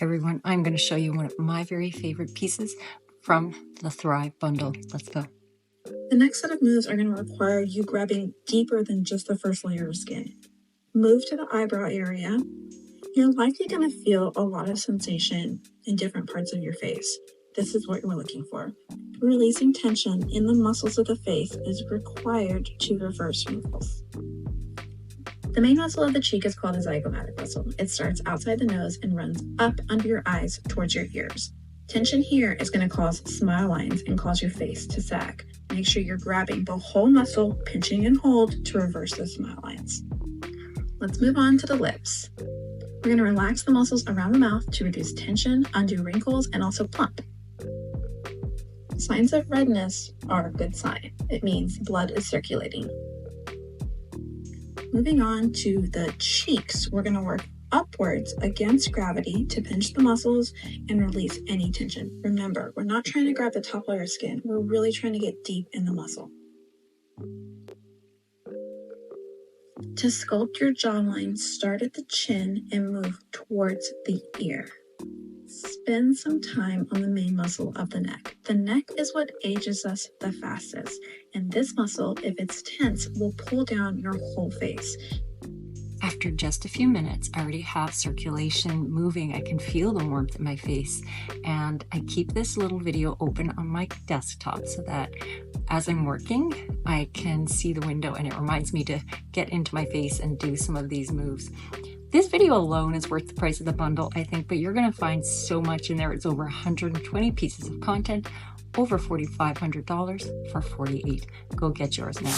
Everyone, I'm going to show you one of my very favorite pieces from the Thrive bundle. Let's go. The next set of moves are going to require you grabbing deeper than just the first layer of skin. Move to the eyebrow area. You're likely going to feel a lot of sensation in different parts of your face. This is what we're looking for. Releasing tension in the muscles of the face is required to reverse wrinkles. The main muscle of the cheek is called the zygomatic muscle. It starts outside the nose and runs up under your eyes towards your ears. Tension here is going to cause smile lines and cause your face to sag. Make sure you're grabbing the whole muscle, pinching and hold to reverse those smile lines. Let's move on to the lips. We're going to relax the muscles around the mouth to reduce tension, undo wrinkles, and also plump. Signs of redness are a good sign. It means blood is circulating. Moving on to the cheeks, we're going to work upwards against gravity to pinch the muscles and release any tension. Remember, we're not trying to grab the top layer of skin. We're really trying to get deep in the muscle. To sculpt your jawline, start at the chin and move towards the ear. Spend some time on the main muscle of the neck. The neck is what ages us the fastest, and this muscle, if it's tense, will pull down your whole face. After just a few minutes, I already have circulation moving. I can feel the warmth in my face, and I keep this little video open on my desktop so that as I'm working, I can see the window and it reminds me to get into my face and do some of these moves. This video alone is worth the price of the bundle, I think, but you're going to find so much in there. It's over 120 pieces of content, over $4,500 for $48. Go get yours now.